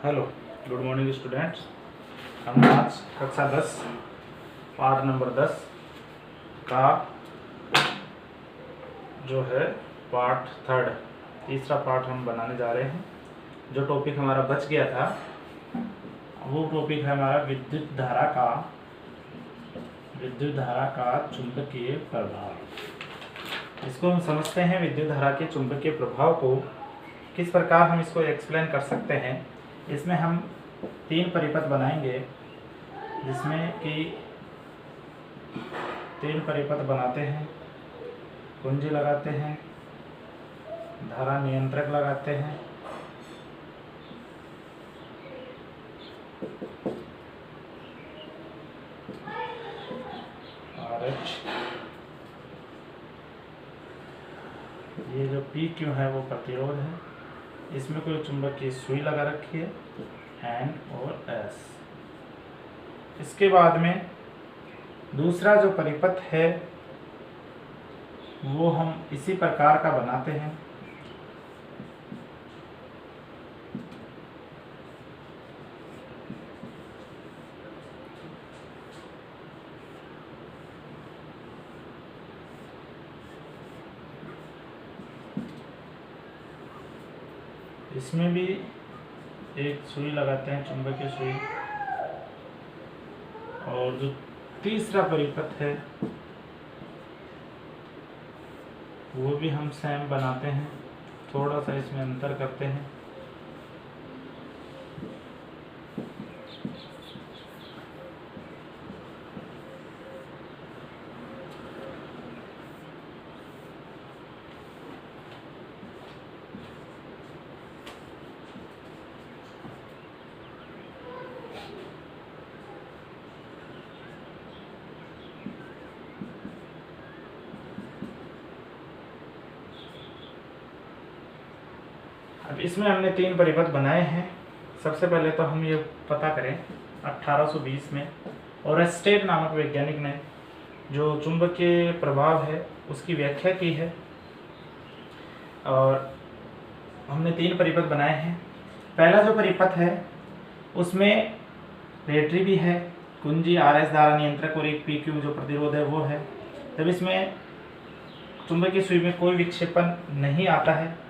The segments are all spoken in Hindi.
Hello, good morning students. हम आज कक्षा 10 पार्ट नंबर 10 का जो है पार्ट थर्ड तीसरा पार्ट हम बनाने जा रहे हैं। जो टॉपिक हमारा बच गया था वो टॉपिक है हमारा विद्युत धारा का चुंबकीय प्रभाव। इसको हम समझते हैं। विद्युत धारा के चुंबकीय प्रभाव को किस प्रकार हम इसको एक्सप्लेन कर सकते हैं। इसमें हम 3 परिपथ बनाएंगे, जिसमें कि 3 परिपथ बनाते हैं, कुंजी लगाते हैं, धारा नियंत्रक लगाते हैं और ये जो PQ है वो प्रतिरोध है। इसमें कोई चुंबकीय सुई लगा रखी है N और S। इसके बाद में दूसरा जो परिपथ है वो हम इसी प्रकार का बनाते हैं। इसमें भी एक सुई लगाते हैं, चुंबकीय सुई। और जो तीसरा परिपथ है वो भी हम सेम बनाते हैं, थोड़ा सा इसमें अंतर करते हैं। अब इसमें हमने 3 परिपथ बनाए हैं। सबसे पहले तो हम ये पता करें 1820 में ओरेस्टेड नामक वैज्ञानिक ने जो चुंबकीय प्रभाव है उसकी व्याख्या की है। और हमने 3 परिपथ बनाए हैं। पहला जो परिपथ है उसमें बैटरी भी है, कुंजी RS धारा नियंत्रक और एक PQ जो प्रतिरोध है वो है। तब इसमें चुंबकीय सुई में कोई विक्षेपण नहीं आता है।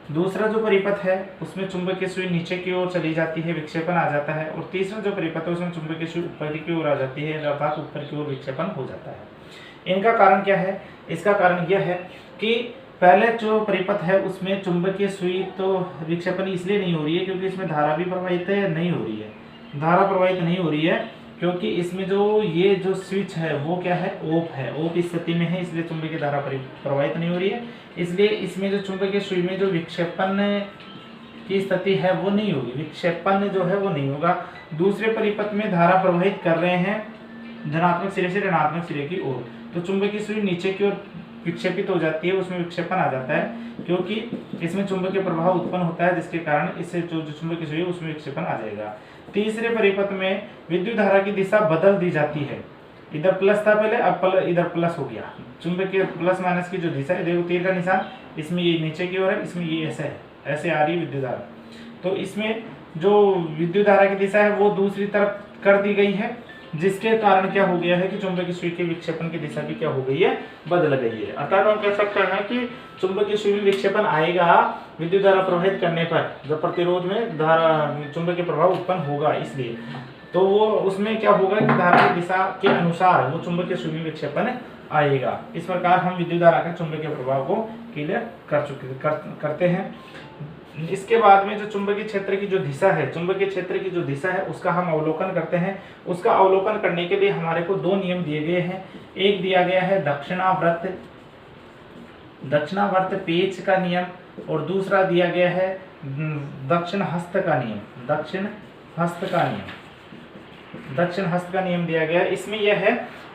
दूसरा जो परिपथ है उसमें चुंबकीय सुई नीचे की ओर चली जाती है, विक्षेपण आ जाता है। और तीसरा जो परिपथ है उसमें चुंबकीय सुई ऊपर की ओर आ जाती है, अर्थात ऊपर की ओर विक्षेपण हो जाता है। इनका कारण क्या है? इसका कारण यह है कि पहले जो परिपथ है उसमें चुंबकीय सुई तो विक्षेपण इसलिए नहीं हो रही है क्योंकि इसमें धारा भी प्रवाहित नहीं हो रही है। धारा प्रवाहित नहीं हो रही है क्योंकि इसमें जो ये जो स्विच है वो क्या है? ऑफ है, ऑफ स्थिति में है, इसलिए चुंबकीय धारा प्रवाहित नहीं हो रही है। इसलिए इसमें जो चुंबकीय सुई में जो विक्षेपण की स्थिति है वो नहीं होगी, विक्षेपण जो है वो नहीं होगा। दूसरे परिपथ में धारा प्रवाहित कर रहे हैं धनात्मक सिरे से ऋणात्मक सिरे की ओर, तो चुंबकीय सुई नीचे की ओर विक्षेपित हो जाती है, उसमें विक्षेपण आ जाता है क्योंकि इसमें चुंबकीय प्रभाव उत्पन्न होता है, जिसके कारण इससे जो चुंबकीय सुई है उसमें विक्षेपण आ जाएगा। तीसरे परिपथ में विद्युत धारा की दिशा बदल दी जाती है। इधर प्लस था पहले, अब इधर प्लस हो गया। चुंबकीय प्लस माइनस की जो दिशा है, देखो तीर का निशान, इसमें ये नीचे की ओर है, इसमें ये ऐसे है, ऐसे आ रही है विद्युत धारा। तो इसमें जो विद्युत धारा की दिशा है वो दूसरी तरफ कर दी गई है, जिसके कारण क्या हो गया है कि चुंबकीय सुई के विक्षेपण की दिशा भी क्या हो गई है? बदल गई है। अर्थात हम कह सकते हैं कि चुंबकीय सुई में विक्षेपण आएगा विद्युत धारा प्रवाहित करने पर, जब प्रतिरोध में धारा चुंबकीय प्रभाव उत्पन्न होगा, इसलिए तो वो उसमें क्या होगा कि धारा की दिशा के अनुसार वो चुंबकीय सुई में विक्षेपण आएगा। इस प्रकार हम विद्युत धारा के चुंबकीय प्रभाव को क्लियर करते हैं। इसके बाद में जो चुंबकीय क्षेत्र की जो दिशा है, चुंबकीय क्षेत्र की जो दिशा है उसका हम अवलोकन करते हैं। उसका अवलोकन करने के लिए हमारे को 2 नियम दिए गए हैं। एक दिया गया है दक्षिणावर्त पेच का नियम, और दूसरा दिया गया है दक्षिण हस्त का नियम दिया गया है। इसमें यह है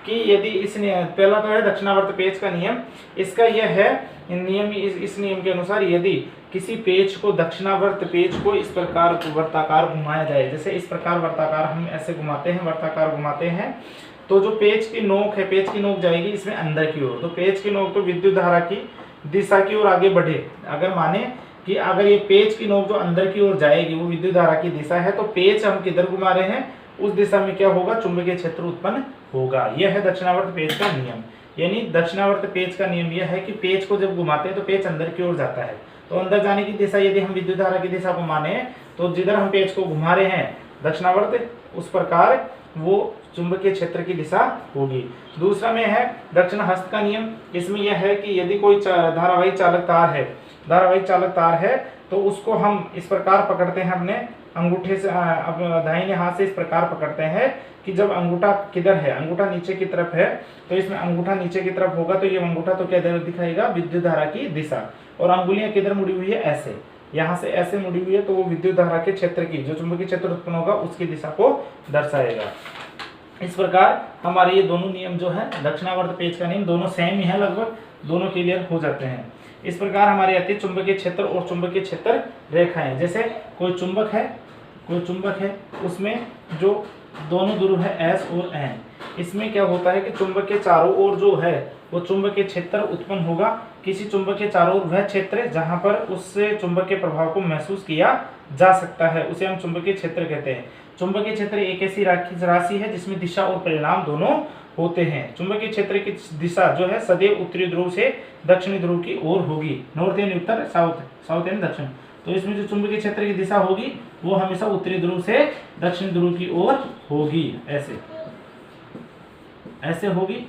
कि यदि पहला तो है दक्षिणावर्त पेच का नियम। इसका यह है नियम, इस नियम के अनुसार यदि किसी पेच को दक्षिणावर्त पेच को इस प्रकार वर्ताकार घुमाया जाए, जैसे इस प्रकार वर्ताकार हम ऐसे घुमाते हैं, वर्ताकार घुमाते हैं, तो जो पेच की नोक है, पेच की नोक जाएगी इसमें अंदर की ओर, तो पेच की नोक तो विद्युत धारा की दिशा की ओर आगे बढ़े। अगर माने कि अगर ये पेच की नोक जो अंदर की ओर जाएगी वो विद्युत धारा की दिशा है, तो पेच हम किधर घुमा रहे हैं उस दिशा में क्या होगा, चुंबकीय क्षेत्र उत्पन्न होगा। यह है दक्षिणावर्त पेच का नियम। यानी दक्षिणावर्त पेच का नियम यह है कि पेच को जब घुमाते हैं तो पेच अंदर की ओर जाता है, तो अंदर जाने की दिशा यदि हम विद्युत धारा की दिशा को माने तो जिधर हम पेच को घुमा रहे हैं दक्षिणावर्त, उस प्रकार वो चुंबकीय क्षेत्र की दिशा होगी। दूसरा में है दक्षिण हस्त का नियम। इसमें यह है कि यदि कोई धारावाही चालक तार है तो उसको हम इस प्रकार पकड़ते हैं, अपने अंगूठे से दाहिने हाथ से इस प्रकार पकड़ते हैं कि जब अंगूठा किधर है, अंगूठा नीचे की तरफ है, तो इसमें अंगूठा नीचे की तरफ होगा तो ये अंगूठा तो क्या दिखाएगा, विद्युत धारा की दिशा। और अंगुलियां किधर मुड़ी हुई है, ऐसे, यहाँ से ऐसे मुड़ी हुई है, तो वो विद्युत धारा के क्षेत्र की, जो चुंबकीय क्षेत्र उत्पन्न होगा उसकी दिशा को दर्शाएगा। इस प्रकार हमारे ये दोनों नियम जो है दक्षिणावर्त पेच का नियम, दोनों सेम ही है, लगभग दोनों क्लियर हो जाते हैं। इस प्रकार हमारे आती है चुंबकीय क्षेत्र और चुंबकीय क्षेत्र रेखाएं। जैसे कोई चुंबक है, उसमें जो दोनों ध्रुव है S और N, इसमें क्या होता है कि चुंबक के चारों ओर जो है वो चुंबकीय क्षेत्र उत्पन्न होगा। किसी चुंबक के चारों ओर वह क्षेत्र जहां पर उससे चुंबक के प्रभाव को महसूस किया जा सकता है उसे हम चुंबकीय क्षेत्र कहते हैं। चुंबकीय क्षेत्र एक ऐसी राशि है जिसमें दिशा और परिणाम दोनों होते हैं। चुंबकीय क्षेत्र की दिशा जो है सदैव उत्तरी ध्रुव से दक्षिणी ध्रुव की ओर होगी, north and Uttar, south and दक्षिण। तो इसमें जो चुंबकीय क्षेत्र की दिशा होगी वो हमेशा उत्तरी ध्रुव से दक्षिणी ध्रुव की ओर होगी, ऐसे होगी,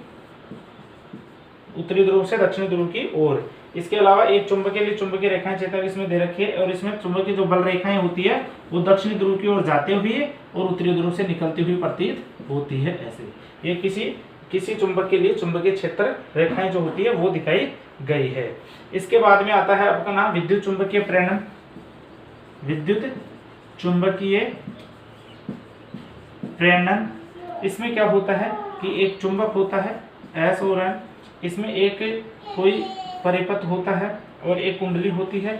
उत्तरी ध्रुव से दक्षिणी ध्रुव की ओर। इसके अलावा एक चुंबक के लिए चुंबकीय रेखाएं चित्र इसमें दे रखी है, और इसमें चुंबकीय जो बल रेखाएं होती है वो दक्षिणी ध्रुव की ओर जाते हुए और उत्तरी ध्रुव से निकलती हुई प्रतीत होती है। ऐसे ये किसी चुंबक के लिए चुंबकीय क्षेत्र रेखाएं जो होती है वो दिखाई गई है। इसके बाद में आता है आपका नाम विद्युत चुंबकीय प्रेरण। विद्युत चुंबकीय प्रेरण, इसमें क्या होता है कि एक चुंबक होता है S और N, इसमें एक कोई परिपथ होता है और एक कुंडली होती है,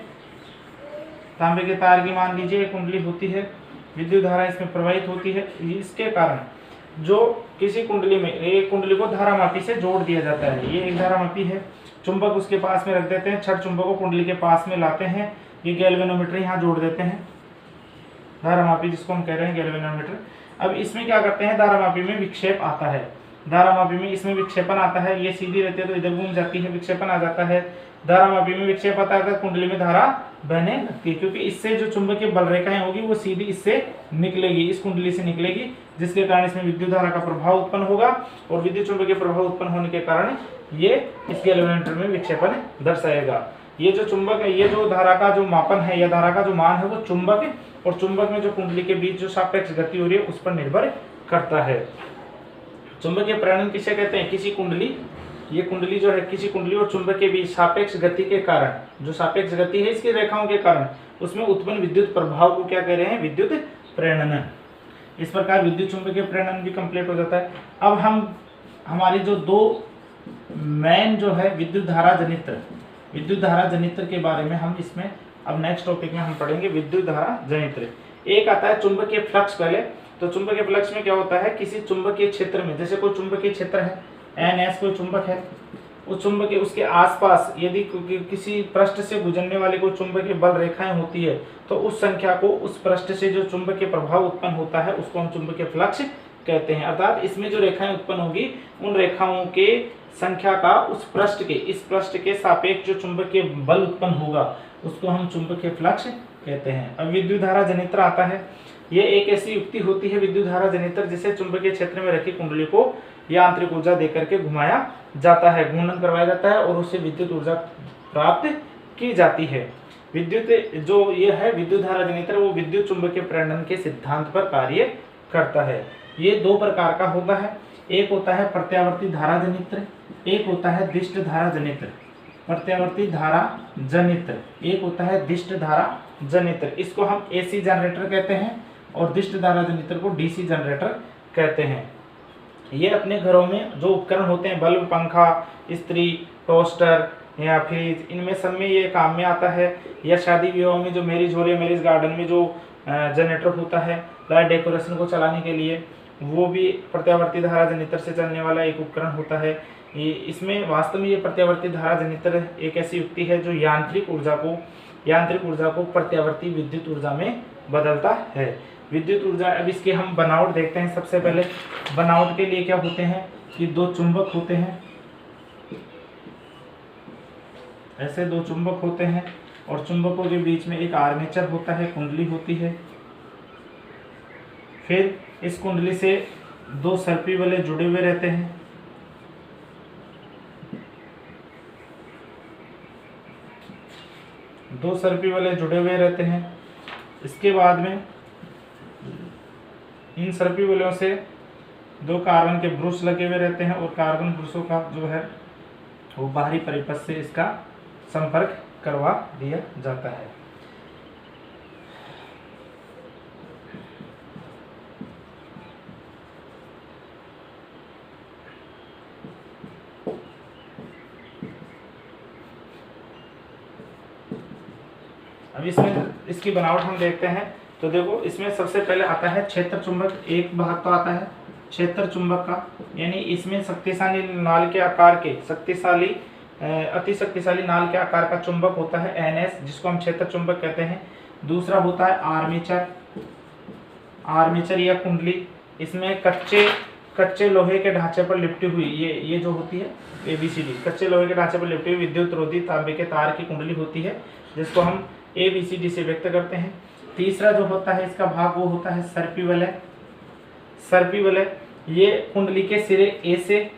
तांबे के तार की मान लीजिए एक कुंडली होती है, विद्युत धारा इसमें प्रवाहित होती है। इसके कारण जो किसी कुंडली में, एक कुंडली को धारामापी से जोड़ दिया जाता है, ये एक धारामापी है, चुंबक उसके पास में रख देते हैं, छड़ चुंबक को कुंडली के पास में लाते हैं, ये गैल्वेनोमीटर यहाँ जोड़ देते हैं, धारामापी जिसको हम कह रहे हैं गैल्वेनोमीटर। अब इसमें क्या करते हैं, धारामापी में विक्षेप आता है, धारामापी में इसमें विक्षेपण आता है, ये सीधी रहती है तो इधर घूम जाती है, विक्षेपण आ जाता है, धारामापी में विक्षेप आता है, कुंडली में धारा बहने लगती है, क्योंकि इससे जो चुंबकीय बल रेखाएं होगी वो सीधी इससे निकलेगी, इस कुंडली से निकलेगी, जिसके कारण इसमें विद्युत धारा का प्रभाव उत्पन्न होगा, और विद्युत चुंबकीय प्रभाव उत्पन्न होने के कारण ये इस गैल्वेनोमीटर में विक्षेपण दर्शाएगा। ये जो चुंबक है, ये जो धारा का जो मापन है या धारा का जो मान है वो चुंबक और चुंबक में जो कुंडली के बीच जो सापेक्ष गति हो रही है उस पर निर्भर करता है। चुंबकीय प्रेरण किसे कहते हैं, किसी कुंडली, ये कुंडली जो है किसी कुंडली और चुंबक के बीच सापेक्ष गति के कारण, जो सापेक्ष गति है इसकी रेखाओं के कारण उसमें उत्पन्न विद्युत प्रभाव को क्या कह रहे हैं, विद्युत प्रेरण। इस प्रकार विद्युत चुंबकीय प्रेरण भी कंप्लीट हो जाता है। अब हम हमारी जो दो मेन जो है विद्युत धारा जनित्र के बारे में हम इसमें अब नेक्स्ट टॉपिक में हम पढ़ेंगे, विद्युत धारा जनित्र। एक आता है चुंबकीय फ्लक्स। पहले तो चुंबकीय फ्लक्स में क्या होता है, किसी चुंबकीय क्षेत्र में, जैसे कोई चुंबकीय क्षेत्र है NS, कोई चुंबक है, उस चुंबकीय उसके आसपास यदि किसी पृष्ठ से गुजरने वाली कोई चुंबकीय बल रेखाएं होती है तो उस संख्या को, उस पृष्ठ से जो चुंबकीय प्रभाव उत्पन्न होता है उसको हम चुंबकीय फ्लक्स कहते हैं। अर्थात इसमें जो रेखाएं उत्पन्न होगी उन रेखाओं के संख्या का उस पृष्ठ के, इस पृष्ठ के सापेक्ष जो चुंबकीय बल उत्पन्न होगा उसको हम चुंबकीय फ्लक्स कहते हैं। अब विद्युत धारा जनित्र आता है। यह एक ऐसी युक्ति होती है विद्युत धारा जनित्र जिसे चुंबकीय क्षेत्र में रखी कुंडली को यांत्रिक ऊर्जा देकर के घुमाया जाता है, घूर्णन करवाया जाता है और उससे विद्युत ऊर्जा प्राप्त की जाती है। विद्युत जो ये है विद्युत धारा जनित्र, वो विद्युत चुंबकीय प्रेरण के सिद्धांत पर कार्य करता है। ये दो प्रकार का होता है, एक होता है प्रत्यावर्ती धारा जनित्र, एक होता है दिष्ट धारा जनित्र। प्रत्यावर्ती धारा जनित्र, एक होता है दिष्ट धारा जनित्र, इसको हम AC जनरेटर कहते हैं, और दिष्ट धारा जनित्र को DC जनरेटर कहते हैं। ये अपने घरों में जो उपकरण होते हैं, बल्ब, पंखा, इस्त्री, टोस्टर या फ्रिज, इनमें सब में ये काम में आता है। या शादी विवाह में जो मैरिज हो रही है, मैरिज गार्डन में जो जनरेटर होता है लाइट डेकोरेशन को चलाने के लिए, वो भी प्रत्यावर्ती धारा जनित्र से चलने वाला एक उपकरण होता है। इसमें वास्तव में ये प्रत्यावर्ती धारा जनित्र एक ऐसी युक्ति है जो यांत्रिक ऊर्जा को यांत्रिक ऊर्जा को प्रत्यावर्ती विद्युत ऊर्जा में बदलता है। विद्युत ऊर्जा, अब इसके हम बनावट देखते हैं। सबसे पहले बनावट के लिए क्या होते हैं कि दो चुंबक होते हैं, ऐसे दो चुंबक होते हैं और चुंबकों के बीच में एक आर्मेचर होता है, कुंडली होती है। फिर इस कुंडली से दो सर्पी वाले जुड़े हुए रहते हैं, दो सर्पी वाले जुड़े हुए रहते हैं। इसके बाद में इन सर्पी वालों से दो कार्बन के ब्रुश लगे हुए रहते हैं और कार्बन ब्रुशों का जो है वो बाहरी परिपथ से इसका संपर्क करवा दिया जाता है। अब इसमें इसकी बनावट हम देखते हैं तो देखो, इसमें सबसे पहले आता है क्षेत्र चुंबक। एक भाग तो आता है क्षेत्र चुंबक का, यानी इसमें शक्तिशाली नाल के आकार के अति शक्तिशाली नाल के आकार का चुंबक होता है NS, जिसको हम क्षेत्र चुंबक कहते हैं। दूसरा होता है आर्मेचर या कुंडली। इसमें कच्चे लोहे के ढांचे पर लिपटी हुई ये जो होती है ABCD, कच्चे लोहे के ढांचे पर लिपटी हुई विद्युत रोधी तांबे के तार की कुंडली होती है, जिसको हम ABCD से व्यक्त करते हैं। तीसरा जो होता है इसका भाग वो होता है सर्पी वलय। ये कुंडली के सिरे A से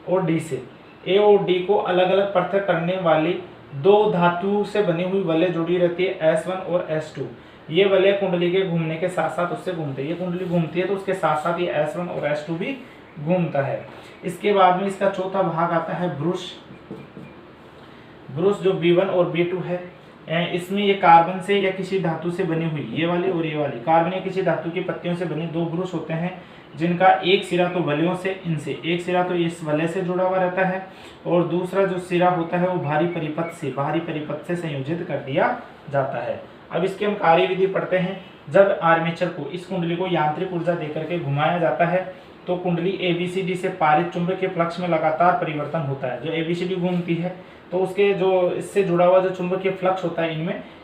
और D से, A और D को अलग अलग पृथक करने वाली दो धातु से बनी हुई वलय जुड़ी रहती है, S1 और S2। ये वलय कुंडली के घूमने के साथ साथ उससे घूमते हैं। ये कुंडली घूमती है तो उसके साथ साथ ये S1 और S2 भी घूमता है। इसके बाद में इसका चौथा भाग आता है ब्रुश जो B1 और B2 है। इसमें ये कार्बन से या किसी धातु से बनी हुई, ये वाली और ये वाली, कार्बन या किसी धातु की पत्तियों से बने दो ब्रुश होते हैं, जिनका एक सिरा तो वलयों से, इनसे एक सिरा तो इस वलय से जुड़ा हुआ रहता है और दूसरा जो सिरा होता है वो बाहरी परिपथ से संयोजित कर दिया जाता है। अब इसके हम कार्यविधि पढ़ते हैं। जब आर्मेचर को, इस कुंडली को यांत्रिक ऊर्जा देकर के घुमाया जाता है तो कुंडली ABCD से पारित चुंबकीय फ्लक्स में लगातार परिवर्तन होता है। जो ABCD घूमती है तो उसके जो इससे जुड़ा हुआ जो चुंबकीय फ्लक्स होता है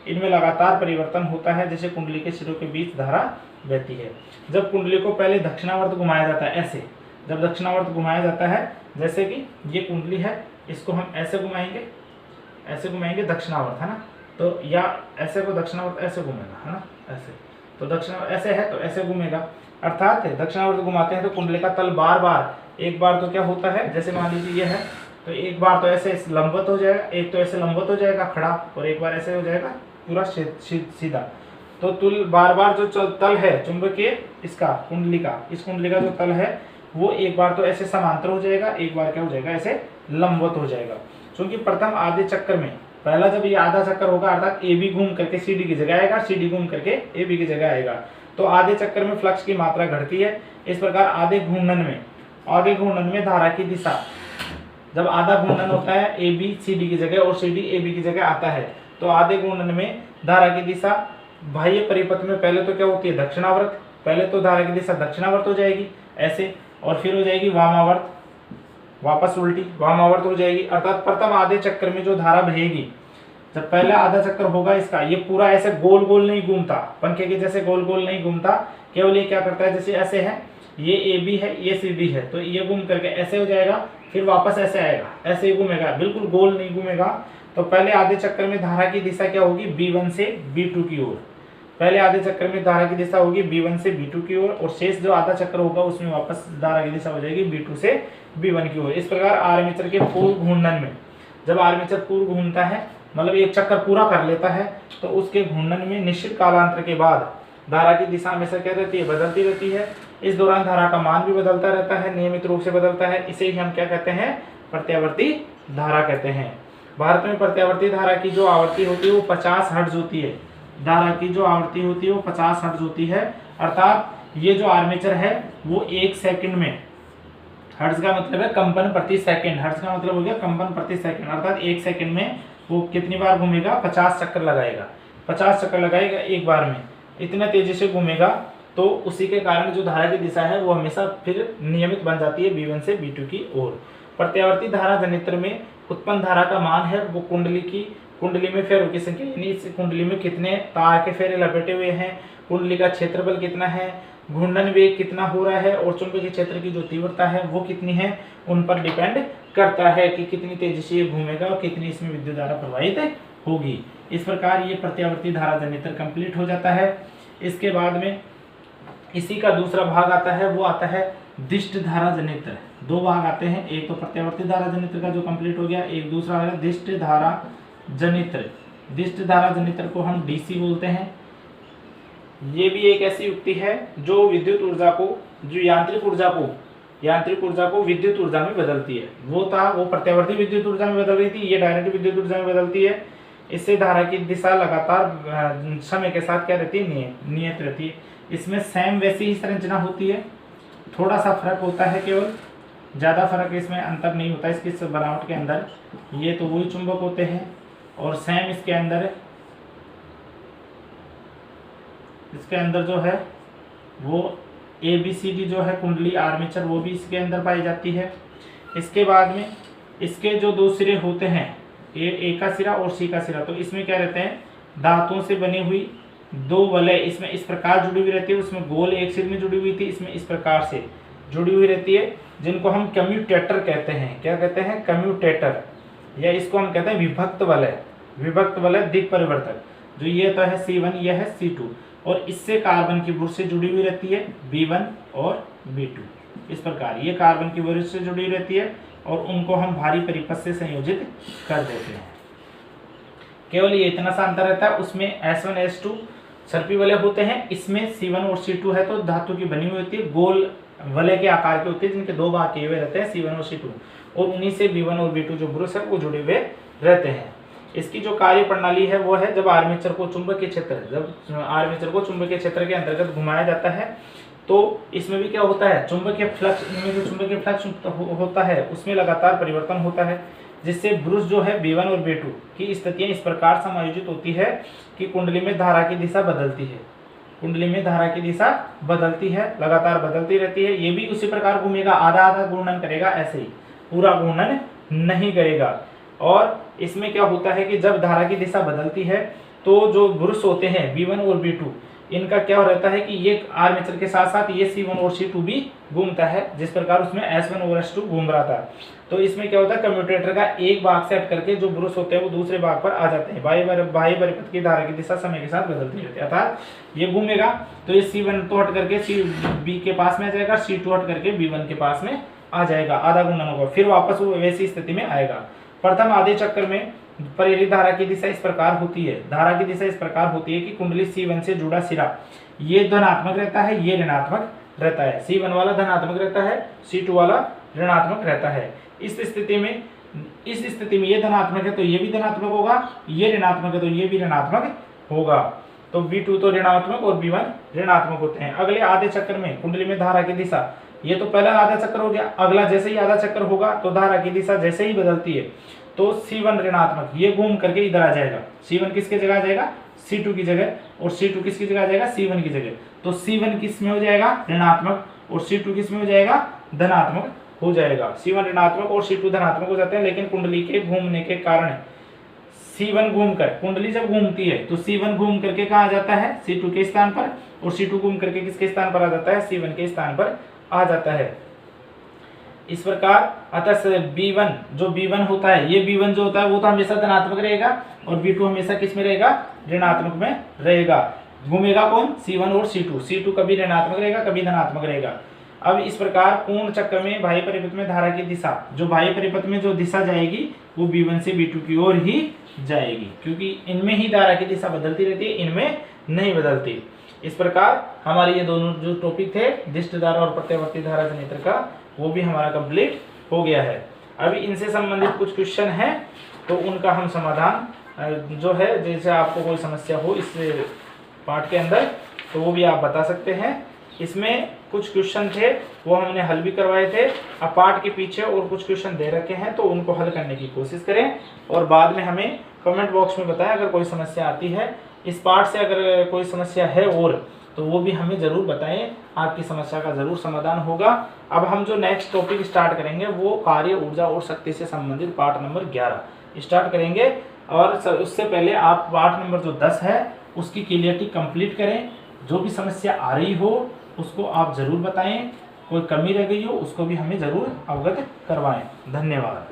इनमें लगातार परिवर्तन होता है, जैसे कुंडली के सिरों के बीच धारा बहती है। जब कुंडली को पहले दक्षिणावर्त घुमाया जाता है, ऐसे जब दक्षिणावर्त घुमाया जाता है, जैसे कि ये कुंडली है, इसको हम ऐसे घुमाएंगे दक्षिणावर्त, है ना, तो या ऐसे को दक्षिणावर्त ऐसे घूमेगा, है ना, ऐसे, तो दक्षिणावर्त ऐसे है तो ऐसे घूमेगा। अर्थात दक्षिणावर्त घुमाते हैं तो कुंडली का तल एक बार तो क्या होता है, जैसे मान लीजिए ये है तो एक बार तो ऐसे लंबवत हो जाएगा, एक तो ऐसे लंबवत हो जाएगा खड़ा, और एक बार ऐसे हो जाएगा पूरा सीधा। तो बार जो तल है चुंबकीय इसका कुंडली का, इस कुंडली का जो तल है वो एक बार तो ऐसे समांतर हो जाएगा, एक बार क्या हो जाएगा, ऐसे लंबवत हो जाएगा। क्योंकि प्रथम आधे चक्कर में, पहला जब ये आधा चक्कर होगा अर्थात AB घूम करके CD की जगह आएगा, CD घूम करके AB की जगह आएगा, तो आधे चक्कर में फ्लक्स की मात्रा घटती है। इस प्रकार आधे घूर्णन में धारा की दिशा, जब आधा घूर्णन होता है AB CD की जगह और CD AB की जगह आता है, तो आधे घूर्णन में धारा की दिशा बाह्य परिपथ में पहले तो क्या होती है, दक्षिणावर्त, पहले तो धारा की दिशा दक्षिणावर्त हो जाएगी ऐसे, और फिर हो जाएगी वामावर्त, वापस उल्टी वामावर्त हो जाएगी। अर्थात प्रथम आधे चक्कर में जो धारा बहेगी, जब पहला आधा चक्कर होगा इसका, ये पूरा ऐसे गोल गोल नहीं घूमता, पंखे के जैसे गोल गोल नहीं घूमता, केवल ये क्या करता है, जैसे ऐसे है, ये AB है, ये CD है, तो ये घूम करके ऐसे हो जाएगा, फिर वापस ऐसे आएगा, ऐसे ही घूमेगा, बिल्कुल गोल नहीं घूमेगा। तो पहले आधे चक्कर में धारा की दिशा क्या होगी, B1 से B2 की ओर, पहले आधे चक्कर में धारा की दिशा होगी B1 से B2 की ओर, और शेष जो आधा चक्कर होगा उसमें वापस धारा की दिशा हो जाएगी B2 से B1 की ओर। इस प्रकार आर्मेचर के पूर्व घूर्णन में, जब आर्मेचर पूर्व घूमता है, मतलब एक चक्कर पूरा कर लेता है, तो उसके घूर्णन में निश्चित कालांतर के बाद धारा की दिशा हमेशा क्या रहती है, बदलती रहती है। इस दौरान धारा का मान भी बदलता रहता है, नियमित रूप से बदलता है। इसे ही हम क्या कहते हैं, प्रत्यावर्ती धारा कहते हैं। भारत में प्रत्यावर्ती धारा की जो आवृत्ति होती है वो 50 हर्ट्ज होती है। धारा की जो आवृत्ति होती है वो 50 हर्ट्ज होती है। अर्थात ये जो आर्मेचर है वो 1 सेकंड में, हर्ट्ज का मतलब है कंपन प्रति सेकंड, हर्ट्ज का मतलब हो गया कंपन प्रति सेकंड, अर्थात 1 सेकंड में वो कितनी बार घूमेगा, 50 चक्कर लगाएगा, 50 चक्कर लगाएगा एक बार में, इतना तेजी से घूमेगा। तो उसी के कारण जो धारा की दिशा है वो हमेशा फिर नियमित बन जाती है B1 से B2 की ओर। प्रत्यावर्ती धारा जनित्र में उत्पन्न धारा का मान है वो कुंडली की कुंडली में फेरों की संख्या, यानी इस कुंडली में कितने तार के फेरे लपेटे हुए हैं, कुंडली का क्षेत्रफल कितना है, घूर्णन वेग कितना हो रहा है और चुंबकीय क्षेत्र की जो तीव्रता है वो कितनी है, उन पर डिपेंड करता है कि कितनी तेजी से ये घूमेगा और कितनी इसमें विद्युत धारा प्रवाहित होगी। इस प्रकार ये प्रत्यावर्ती धारा जनित्र कंप्लीट हो जाता है। इसके बाद में इसी का दूसरा भाग आता है, वो आता है दिष्ट धारा जनित्र। दो भाग आते हैं, एक तो प्रत्यावर्ती धारा जनित्र का जो कंप्लीट हो गया, एक दूसरा है दिष्ट धारा जनित्र। दिष्ट धारा जनित्र को हम डीसी बोलते हैं। ये भी एक ऐसी युक्ति है जो विद्युत ऊर्जा को, जो यांत्रिक ऊर्जा को विद्युत ऊर्जा में बदलती है। वो प्रत्यावर्ती विद्युत ऊर्जा में बदल रही थी, ये डायरेक्ट विद्युत ऊर्जा में बदलती है। इससे धारा की दिशा लगातार समय के साथ क्या रहती है, नियत रहती है। इसमें सेम वैसी ही संरचना होती है, थोड़ा सा फर्क होता है, केवल ज़्यादा फर्क इसमें अंतर नहीं होता इसकी बनावट के अंदर। ये तो वही चुंबक होते हैं और सेम इसके अंदर जो है वो ABCD जो है कुंडली आर्मेचर, वो भी इसके अंदर पाई जाती है। इसके बाद में इसके जो दो सिरे होते हैं, ए का सिरा और सी का सिरा, तो इसमें क्या रहते हैं, धातुओं से बनी हुई दो वलय इसमें इस प्रकार जुड़ी हुई रहती है। उसमें गोल एक सिर में जुड़ी हुई थी, इसमें इस प्रकार से जुड़ी हुई रहती है, जिनको हम कम्यूटेटर कहते हैं। क्या कहते हैं, कम्यूटेटर, या इसको हम कहते हैं विभक्त वलय दिक् परिवर्तक। जो ये तो है C1, यह है C2, और इससे कार्बन की बुर से जुड़ी हुई रहती है B1 और B2। इस प्रकार ये कार्बन की बुर से जुड़ी रहती है और उनको हम भारी परिपथ से संयोजित कर देते हैं। केवल ये इतना सा अंतर रहता है, उसमें S1 S2 सर्पी वलय होते हैं, इसमें C1 और C2 है तो धातु की बनी हुई होती है, गोल वलय के आकार के होते हैं, जिनके दो भाग किए हुए रहते हैं C1 और C2, और उन्हीं से B1 और B2 जो ब्रुश है वो जुड़े हुए रहते हैं। इसकी जो कार्य प्रणाली है वो है, जब आर्मेचर को चुंबकीय क्षेत्र के अंतर्गत घुमाया जाता है तो इसमें भी क्या होता है, चुंबकीय फ्लक्स, इनमें जो चुंबकीय फ्लक्स होता है उसमें लगातार परिवर्तन होता है, जिससे ब्रुश जो है B1 और B2 की स्थितियां इस प्रकार समायोजित होती है कि कुंडली में धारा की दिशा बदलती है, लगातार बदलती रहती है। ये भी उसी प्रकार घूमेगा, आधा आधा घूर्णन करेगा, ऐसे ही पूरा घूर्णन नहीं करेगा। और इसमें क्या होता है कि जब धारा की दिशा बदलती है तो जो ब्रुश होते हैं B1 और B2, इनका क्या रहता है कि ये आर्मेचर के साथ साथ ये C1 और C2 भी घूमता है, जिस प्रकार उसमें S1 और S2 घूम रहा था। तो इसमें क्या होता है, कम्यूटेटर का एक भाग से हट करके जो ब्रुश होते हैं वो दूसरे भाग पर आ जाते हैं। बाह्य परिपथ की धारा की दिशा समय के साथ बदलती रहती है, अर्थात ये घूमेगा तो ये C1 तो हट करके B के पास में आ जाएगा, C2 हट करके B1 के पास में आ जाएगा, आधा घूर्णन होगा, फिर वापस वो वैसी स्थिति में आएगा। प्रथम आधे चक्र में प्रेरित धारा की दिशा इस प्रकार होती है, कि कुंडली C1 से जुड़ा सिरा ये धनात्मक रहता है, ये ऋणात्मक रहता है। C1 वाला धनात्मक रहता है, C2 वाला ऋणात्मक रहता है। इस स्थिति में ये धनात्मक है तो ये भी धनात्मक होगा, ये ऋणात्मक है तो ये भी ऋणात्मक होगा। तो B2 तो ऋणात्मक और B1 ऋणात्मक होते हैं। अगले आधे चक्र में कुंडली में धारा की दिशा, ये तो पहला आधा चक्र हो गया, अगला जैसे ही आधा चक्र होगा तो धारा की दिशा जैसे ही बदलती है तो C1 ऋणात्मक, ये घूम करके इधर आ जाएगा। C1 किसके जगह आ जाएगा, C2 की जगह, और C2 किसकी जगह आ जाएगा, C1 की जगह। तो C1 किस में हो जाएगा, ऋणात्मक, और C2 किस में हो जाएगा, धनात्मक हो जाएगा। C1 ऋणात्मक और C2 धनात्मक हो जाते हैं, लेकिन कुंडली के घूमने के कारण C1 घूमकर, कुंडली जब घूमती है तो C1 घूम करके कहाँ आ जाता है, C2 के स्थान पर, और C2 घूम करके किसके स्थान पर आ जाता है, C1 के स्थान पर आ जाता है। इस प्रकार अतः B1 जो B1 होता है, ये B1 जो होता है वो तो हमेशा धनात्मक रहेगा, और B2 हमेशा किस में रहेगा, ऋणात्मक में रहेगा। घूमेगा कौन, C1 और C2 कभी ऋणात्मक रहेगा, कभी धनात्मक रहेगा। अब इस प्रकार पूर्ण चक्र में बाह्य परिपथ में धारा की दिशा, जो बाह्य परिपथ में जो दिशा जाएगी वो B1 से B2 की ओर ही जाएगी, क्योंकि इनमें ही धारा की दिशा बदलती रहती है, इनमें नहीं बदलती। इस प्रकार हमारे ये दोनों जो टॉपिक थे, दिष्ट धारा और प्रत्यावर्ती धारा जनित्र का, वो भी हमारा कंप्लीट हो गया है। अभी इनसे संबंधित कुछ क्वेश्चन हैं तो उनका हम समाधान जो है, जैसे आपको कोई समस्या हो इस पार्ट के अंदर तो वो भी आप बता सकते हैं। इसमें कुछ क्वेश्चन थे वो हमने हल भी करवाए थे, अब पार्ट के पीछे और कुछ क्वेश्चन दे रखे हैं तो उनको हल करने की कोशिश करें, और बाद में हमें कमेंट बॉक्स में बताएं अगर कोई समस्या आती है। इस पार्ट से अगर कोई समस्या है और तो वो भी हमें ज़रूर बताएं, आपकी समस्या का ज़रूर समाधान होगा। अब हम जो नेक्स्ट टॉपिक स्टार्ट करेंगे वो कार्य, ऊर्जा और शक्ति से संबंधित पार्ट नंबर 11 स्टार्ट करेंगे। और उससे पहले आप पार्ट नंबर जो 10 है उसकी क्लियरिटी कंप्लीट करें। जो भी समस्या आ रही हो उसको आप ज़रूर बताएं, कोई कमी रह गई हो उसको भी हमें ज़रूर अवगत करवाएं। धन्यवाद।